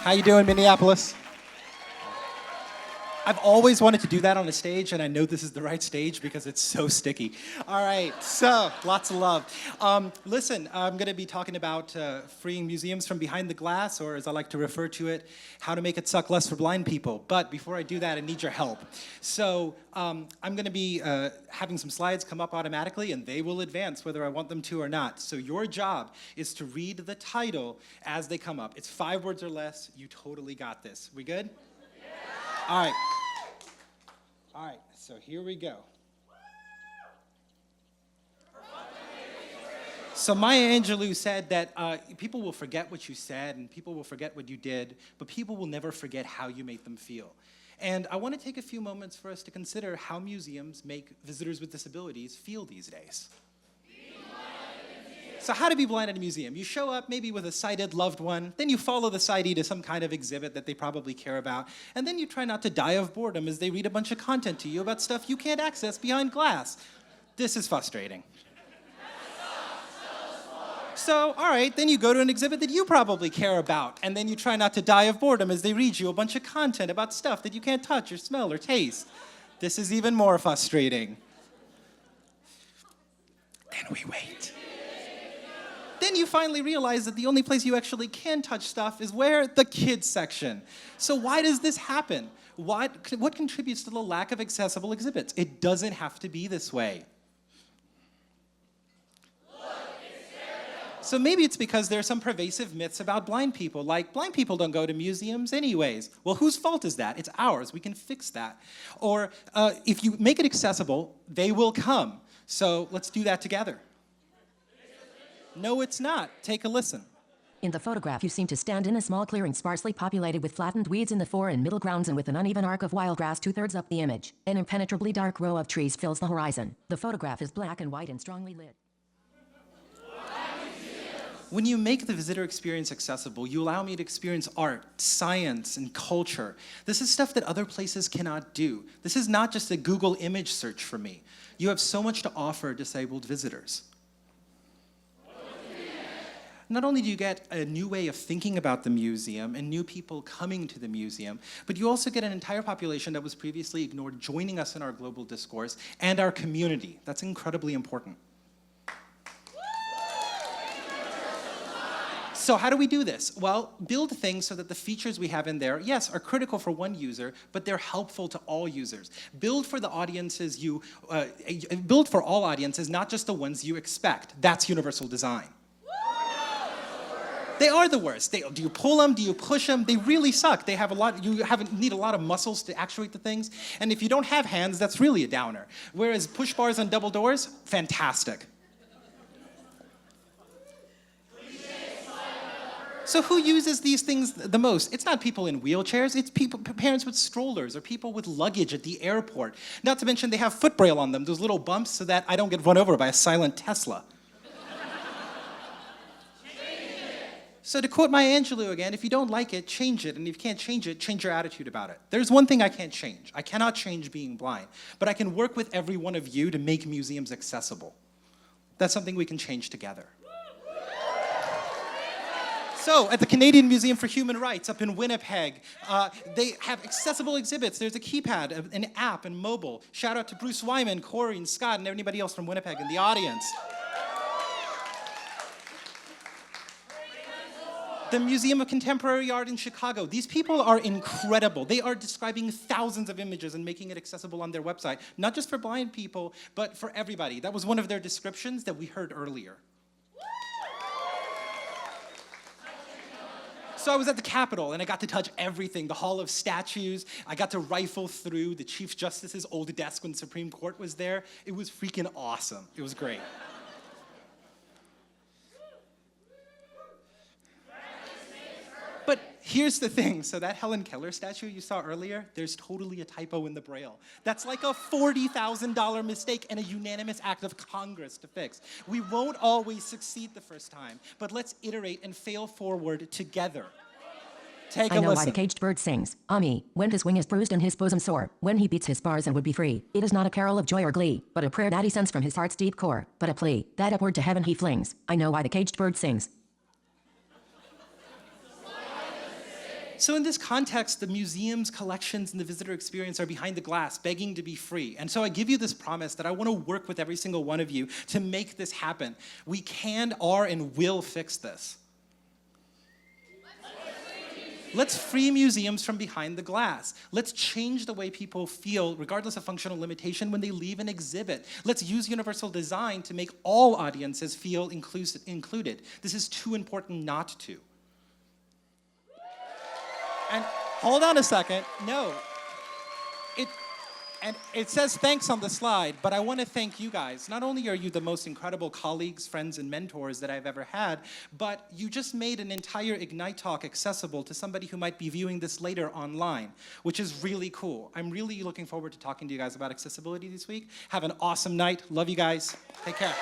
How you doing, Minneapolis? I've always wanted to do that on a stage, and I know this is the right stage because it's so sticky. All right, so lots of love. Listen, I'm going to be talking about freeing museums from behind the glass, or as I like to refer to it, how to make it suck less for blind people. But before I do that, I need your help. So I'm going to be having some slides come up automatically, and they will advance whether I want them to or not. So your job is to read the title as they come up. It's 5 words or less. You totally got this. We good? Yeah. All right. All right, so here we go. So Maya Angelou said that people will forget what you said and people will forget what you did, but people will never forget how you made them feel. And I want to take a few moments for us to consider how museums make visitors with disabilities feel these days. So how to be blind at a museum? You show up maybe with a sighted loved one, then you follow the sighted to some kind of exhibit that they probably care about, and then you try not to die of boredom as they read a bunch of content to you about stuff you can't access behind glass. This is frustrating. So, all right, then you go to an exhibit that you probably care about, and then you try not to die of boredom as they read you a bunch of content about stuff that you can't touch or smell or taste. This is even more frustrating. Then we wait. Then you finally realize that the only place you actually can touch stuff is where? The kids section. So why does this happen? What contributes to the lack of accessible exhibits? It doesn't have to be this way. So maybe it's because there are some pervasive myths about blind people, like blind people don't go to museums anyways. Well, whose fault is that? It's ours. We can fix that. Or if you make it accessible, they will come. So let's do that together. No, it's not. Take a listen. In the photograph, you seem to stand in a small clearing sparsely populated with flattened weeds in the fore and middle grounds and with an uneven arc of wild grass 2/3 up the image. An impenetrably dark row of trees fills the horizon. The photograph is black and white and strongly lit. When you make the visitor experience accessible, you allow me to experience art, science, and culture. This is stuff that other places cannot do. This is not just a Google image search for me. You have so much to offer disabled visitors. Not only do you get a new way of thinking about the museum and new people coming to the museum, but you also get an entire population that was previously ignored joining us in our global discourse and our community. That's incredibly important. So how do we do this? Well, build things so that the features we have in there, yes, are critical for one user, but they're helpful to all users. Build for the audiences build for all audiences, not just the ones you expect. That's universal design. They are the worst. Do you pull them? Do you push them? They really suck. They have you need a lot of muscles to actuate the things. And if you don't have hands, that's really a downer. Whereas push bars on double doors, fantastic. So who uses these things the most? It's not people in wheelchairs, it's parents with strollers or people with luggage at the airport. Not to mention they have foot braille on them, those little bumps so that I don't get run over by a silent Tesla. So to quote Maya Angelou again, if you don't like it, change it. And if you can't change it, change your attitude about it. There's one thing I can't change. I cannot change being blind. But I can work with every one of you to make museums accessible. That's something we can change together. So at the Canadian Museum for Human Rights up in Winnipeg, they have accessible exhibits. There's a keypad, an app, and mobile. Shout out to Bruce Wyman, Corey, and Scott, and everybody else from Winnipeg in the audience. The Museum of Contemporary Art in Chicago. These people are incredible. They are describing thousands of images and making it accessible on their website, not just for blind people, but for everybody. That was one of their descriptions that we heard earlier. So I was at the Capitol, and I got to touch everything, the Hall of Statues. I got to rifle through the Chief Justice's old desk when the Supreme Court was there. It was freaking awesome. It was great. But here's the thing. So that Helen Keller statue you saw earlier, there's totally a typo in the Braille. That's like a $40,000 mistake and a unanimous act of Congress to fix. We won't always succeed the first time, but let's iterate and fail forward together. Take a listen. I know why the caged bird sings. Ami, when his wing is bruised and his bosom sore, when he beats his bars and would be free. It is not a carol of joy or glee, but a prayer that he sends from his heart's deep core, but a plea that upward to heaven he flings. I know why the caged bird sings. So in this context, the museums, collections, and the visitor experience are behind the glass, begging to be free. And so I give you this promise that I want to work with every single one of you to make this happen. We can, are, and will fix this. Let's free museums from behind the glass. Let's change the way people feel, regardless of functional limitation, when they leave an exhibit. Let's use universal design to make all audiences feel included. This is too important not to. And hold on a second. No. It says thanks on the slide, but I want to thank you guys. Not only are you the most incredible colleagues, friends, and mentors that I've ever had, but you just made an entire Ignite talk accessible to somebody who might be viewing this later online, which is really cool. I'm really looking forward to talking to you guys about accessibility this week. Have an awesome night. Love you guys. Take care.